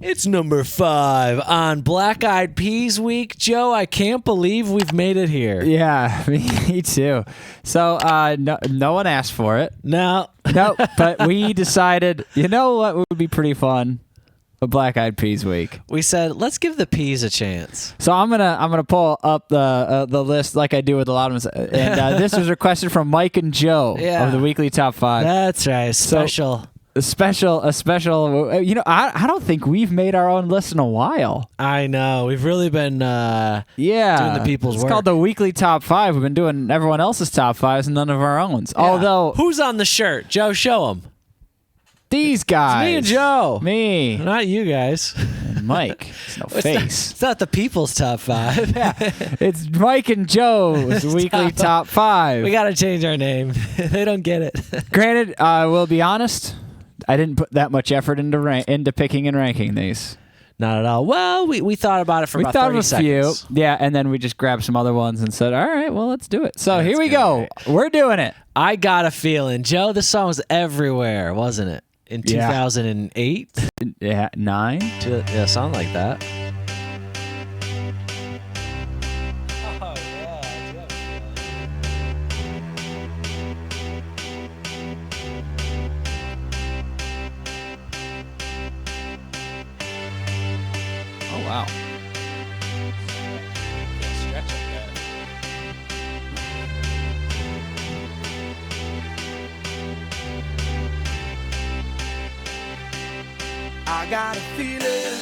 It's number 5 on Black Eyed Peas Week. Joe, I can't believe we've made it here. Yeah, me too. So no one asked for it. No. No, but we decided, you know what would be pretty fun? A Black Eyed Peas Week. We said, let's give the peas a chance. So I'm gonna pull up the list like I do with a lot of them, and this was requested from Mike and Joe of the weekly top 5. That's right, special. A special. You know, I don't think we've made our own list in a while. I know. We've really been doing the people's work. It's called the weekly top 5. We've been doing everyone else's top 5s and none of our own. Yeah. Although, who's on the shirt? Joe, show them. These guys. It's me and Joe. Me. Not you guys. And Mike. It's no face. It's not the people's top 5. Yeah. It's Mike and Joe's weekly top 5. We got to change our name. They don't get it. Granted, we'll be honest, I didn't put that much effort into picking and ranking these. Not at all. Well, we thought about it for about 30 seconds. We thought of a few. Yeah, and then we just grabbed some other ones and said, all right, well, let's do it. So here we go. We're doing it. I got a feeling. Joe, this song was everywhere, wasn't it? In 2008? Yeah, 9? Yeah, something like that. Oh, yeah. Oh, wow. I got a feeling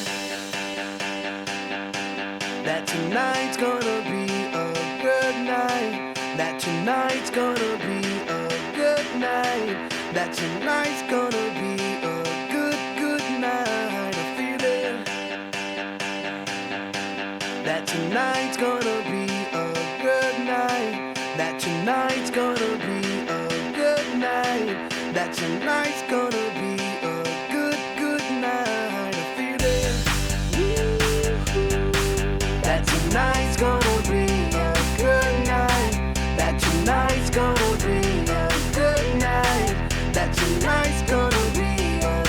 that tonight's gonna be a good night. That tonight's gonna be a good night. That tonight's gonna be a good night. A feeling that tonight's gonna be a good night. That tonight's gonna be a good night. That tonight's gonna be a good night. A feeling that tonight's gonna be a good night. That tonight's gonna be a good night. That tonight's gonna be a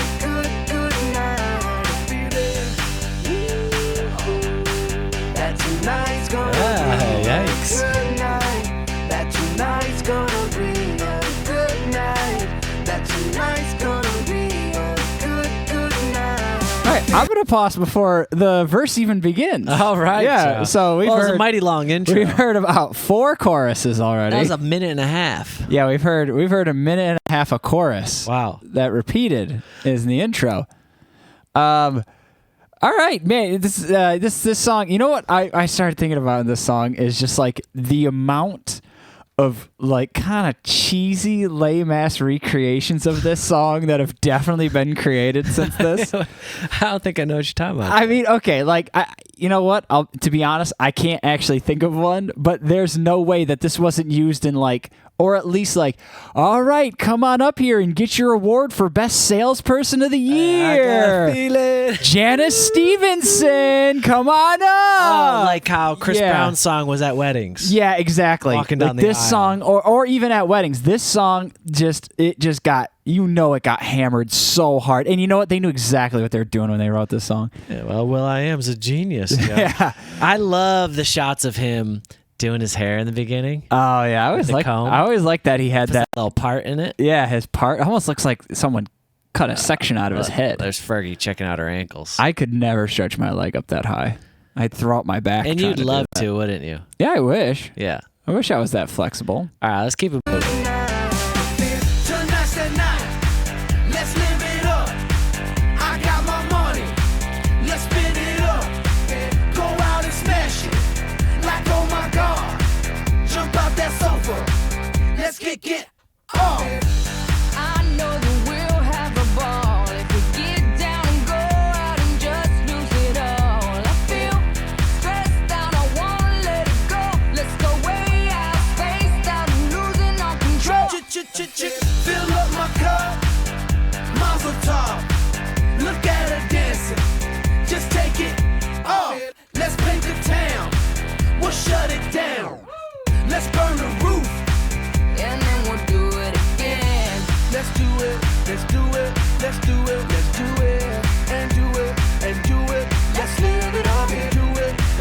good night. A feeling that tonight's gonna be a good night. That tonight's gonna be a good night. That tonight's gonna be a good night. All right, I'm going to pause before the verse even begins. All right. Yeah, so we've heard a mighty long intro. We've heard about 4 choruses already. That was a minute and a half. Yeah, we've heard a minute and a half of chorus. Wow. That repeated is in the intro. All right, man. This song. You know what I started thinking about in this song is just like the amount of like kind of cheesy, lame ass recreations of this song that have definitely been created since this. I don't think I know what you're talking about. I mean, okay, like you know what? To be honest, I can't actually think of one, but there's no way that this wasn't used in like, or at least like, all right, come on up here and get your award for best salesperson of the year. I got feeling. Janice Stevenson, come on up. Oh, like how Chris Brown's song was at weddings. Yeah, exactly. Walking down like the this aisle. song, or even at weddings, this song just got, it got hammered so hard. And you know what? They knew exactly what they were doing when they wrote this song. Yeah, well, I.am's a genius. Yeah. I love the shots of him doing his hair in the beginning. Oh yeah, I always liked that he had that little part in it. Yeah, his part almost looks like someone cut a section out of his head. There's Fergie checking out her ankles. I could never stretch my leg up that high. I'd throw out my back. And you'd love to, wouldn't you? Yeah, I wish. Yeah. I wish I was that flexible. All right, let's keep it moving. Tonight's the night. Let's live it up. I got my money. Let's spin it up. Go out and smash it. Like, oh my God. Jump out that sofa. Let's kick it off. I know that we'll have a ball if we get down and go out and just lose it all. I feel stressed out, I wanna let it go. Let's go way out, spaced out, and losing all control. Fill up my cup. Mazel tov. Look at her dancing. Just take it off. Let's paint the town. We'll shut it down. Let's burn the roof. And then we'll do it again. Let's do it. Let's do it. Let's do it. Let's do it. And do it. And do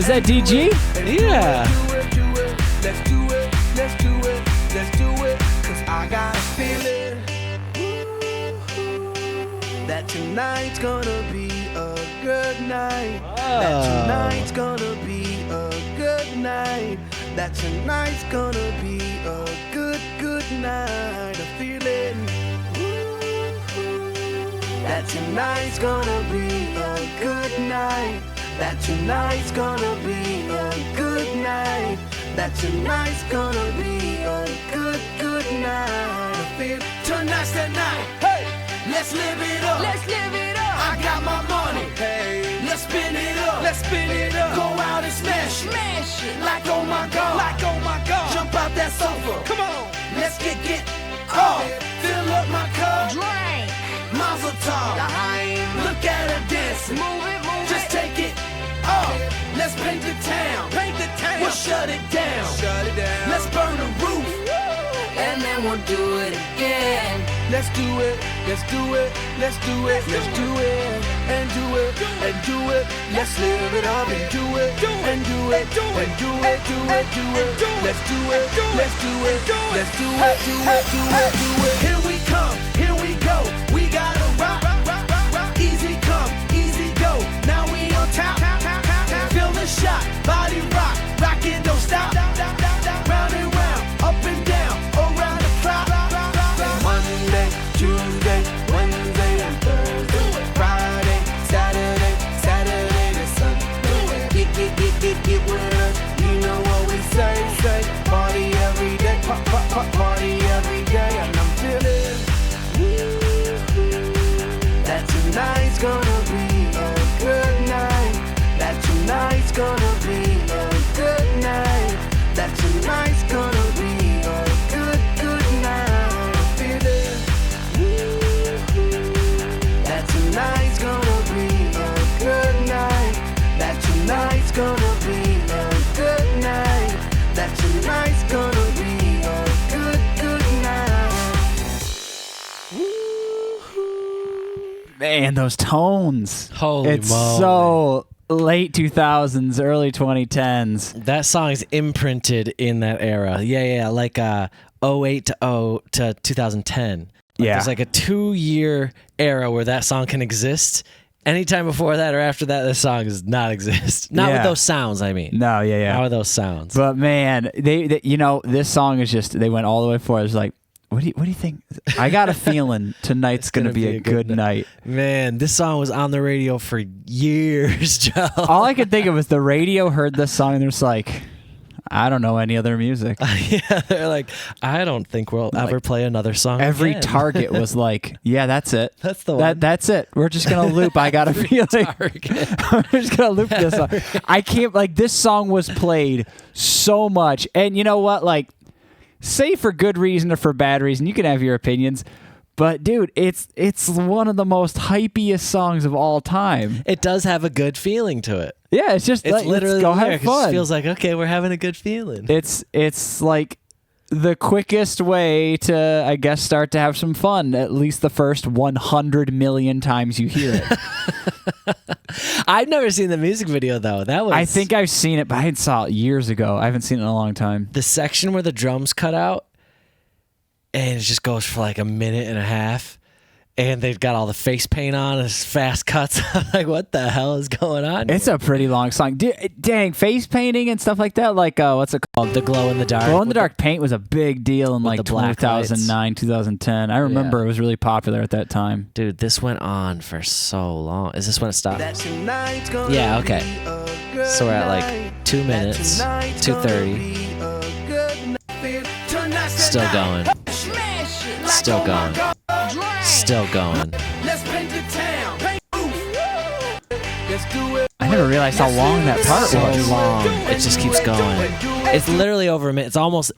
Is that DG? Yeah. Let's do it, let's do it, let's do it. Cause I got a feeling that tonight's gonna be a good night. That tonight's gonna be a good night. That tonight's gonna be a good night. A feeling that tonight's gonna be a good night. That tonight's gonna be a good night. That tonight's gonna be a good night. I feel tonight's the night. Hey, let's live it up. Let's live it up. I got my money. Hey, let's spin it up. Let's spin it up. Go out and smash it. Smash it. Like oh my god. Like oh my god. Jump out that sofa. Come on. Let's get off. Fill up my cup. Drink. Mazel tov. Look at her dancing. Move it, move Just it. take it off. Let's paint the town. Paint the town. We'll shut it down. Shut it down. Let's burn the roof. And then we'll do it again. Let's do it. Let's do it. Let's do it. Let's do it. And do it. And do it. Let's live it up and do it. And do it. And do it. Do it. Do it. Let's do it. Let's do it. Let's do it. Do it. Do it. Do it. Here we come. Here we go. We gotta rock. Easy come. Easy go. Now we on top. Feel the shot. Body rock. Rockin', don't stop. Round and round. Up and down. Around the clock. Monday, Tuesday, Wednesday, and Thursday. Friday, Saturday, Saturday to Sunday. Get with us. You know what we say. Party every day. Party every day. And I'm feeling that tonight's gonna be a good night. That tonight's gonna be a good night. That tonight's gonna be a good night. I feel it. That tonight's gonna be a good night. That tonight's gonna be a good night. That tonight's gonna be a good night. Man, those tones. Holy it's moly. so late 2000s, early 2010s. That song is imprinted in that era. Yeah, like 08 to 2010. Like, Yeah. There's like a 2-year era where that song can exist. Anytime before that or after that, this song does not exist. Not with Yeah. those sounds, I mean. No, yeah. Not with those sounds. But man, they you know, this song is just, they went all the way for it. It's like, what do you think? I got a feeling tonight's going to be a good night. Man, this song was on the radio for years, Joe. All I could think of was the radio heard this song and they're just like, I don't know any other music. Yeah, they're like, I don't think we'll ever play another song Every again. Target was like, yeah, that's it. That's the one. That's it. We're just going to loop. I got a feeling. We're just going to loop this song. I can't, like, this song was played so much. And you know what? Like, say for good reason or for bad reason, you can have your opinions. But dude, it's one of the most hypiest songs of all time. It does have a good feeling to it. Yeah, it's just It's like, literally let's go have lyric. It fun. just feels like, okay, we're having a good feeling. It's like the quickest way to, I guess, start to have some fun. At least the first 100 million times you hear it. I've never seen the music video though. That was I think I've seen it, but I saw it years ago. I haven't seen it in a long time. the section where the drums cut out, and it just goes for like a minute and a half, and they've got all the face paint on and it's fast cuts. I'm like, what the hell is going on? It's a pretty long song. Dang, face painting and stuff like that. Like, what's it called? the glow in the dark. Glow in the dark paint was a big deal in with like the black 2009, 2010. I remember Yeah. it was really popular at that time. Dude, this went on for so long. Is this when it stopped? That tonight's gonna Yeah, okay. be a good So we're at like night. 2 That minutes, tonight's 2:30. gonna be a good night. Tonight's the Still night. going. Smash it. Like, Still oh my going. God, Drink. Still going. let's paint the town. Paint roof. Let's do it. I never realized how long that part So was. long. It just keeps going. It's literally over a minute. It's almost.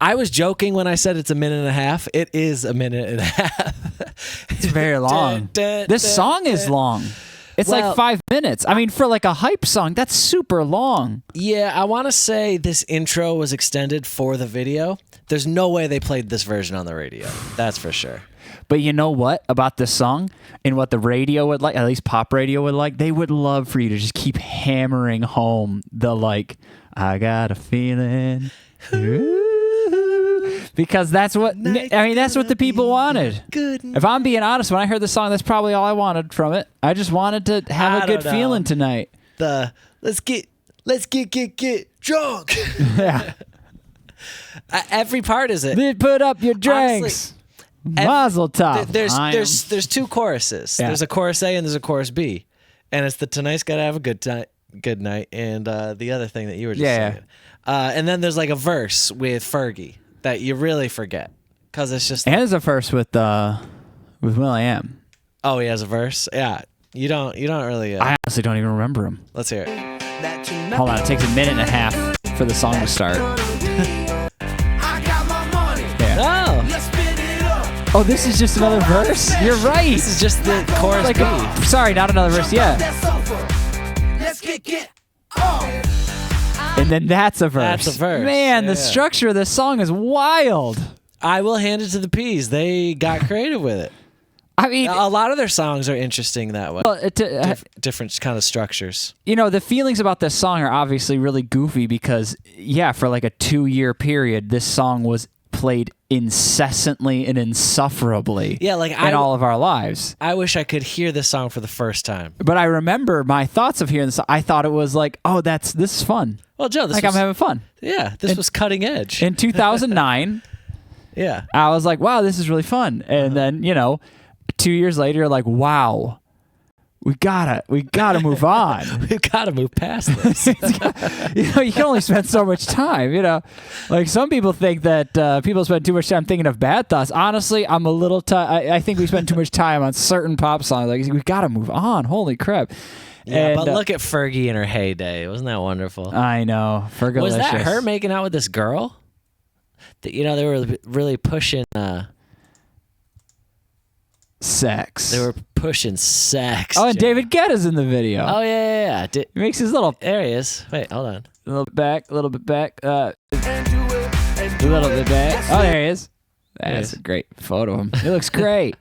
I was joking when I said it's a minute and a half. It is a minute and a half. It's very long. This song is long. It's Well- like 5 minutes. I mean, for like a hype song, that's super long. Yeah, I want to say this intro was extended for the video. There's no way they played this version on the radio. That's for sure. But you know what about this song and what the radio would like, at least pop radio would like? They would love for you to just keep hammering home the like, I got a feeling. Because that's what that's what the people wanted. If I'm being honest, when I heard the song, that's probably all I wanted from it. I just wanted to have a good feeling tonight. Let's get drunk. Yeah. Every part is it. Put up your drinks. Mazel tov. There's two choruses. Yeah. There's a chorus A and there's a chorus B, and it's the tonight's gotta have a good night, and the other thing that you were just saying. And then there's like a verse with Fergie that you really forget because it's just. And there's a verse with i.am. Oh, he has a verse. Yeah, you don't really. I honestly don't even remember him. Let's hear it. Hold on, it takes a minute and a half for the song to start. I got my money. Yeah. Oh, Let's spin it up. Oh, this is just another verse? You're right. this is just the chorus Like B. sorry, not another verse. Yeah. That's over. Let's get on. And then that's a verse. That's a verse. Man, the Yeah. structure of this song is wild. I will hand it to the Peas. They got creative with it. I mean, A lot of their songs are interesting that way. Different kind of structures. you know, the feelings about this song are obviously really goofy because, yeah, for like a 2-year period, this song was played incessantly and insufferably Yeah, like in all of our lives. I wish I could hear this song for the first time. But I remember my thoughts of hearing this. I thought it was like, oh, this is fun. Well, Joe, this Like was, I'm having fun. this was cutting edge. In 2009, Yeah. I was like, wow, this is really fun. And then, 2 years later, you're like, wow, we gotta move on. We've got to move past this. You can only spend so much time, Like some people think that people spend too much time thinking of bad thoughts. Honestly, I'm a little I think we spend too much time on certain pop songs. Like we gotta move on. Holy crap. Yeah, And, but look at Fergie in her heyday. Wasn't that wonderful? I know. Fergalicious. Was that her making out with this girl? They were really pushing. Sex. They were pushing sex. Oh, and Joe. David Guetta's in the video. Oh yeah. He makes his little There he is. Wait, hold on. a little bit back, a little bit back, a And do it. And do little it. bit back. That's Oh, it. there he is. There he That's is. a great photo of him. He looks great.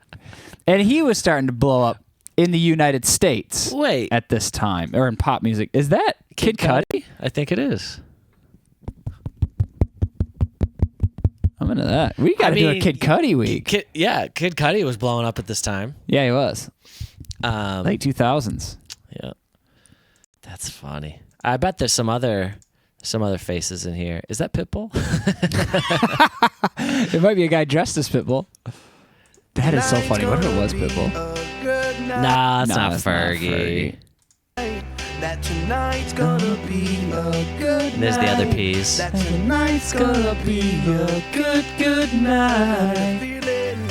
And he was starting to blow up in the United States Wait, at this time, or in pop music. Is that Kid Cudi? I think it is. I'm into that. We got to do a mean, Kid Cudi week. Kid Cudi was blowing up at this time. Yeah, he was. Late 2000s. Yeah, that's funny. I bet there's some other faces in here. Is that Pitbull? It might be a guy dressed as Pitbull. That is so funny. What if it was Pitbull? A good night. Nah, it's No, not it's not Fergie. That tonight's gonna be a good There's the other night. Peas. That tonight's gonna be a good night. Feeling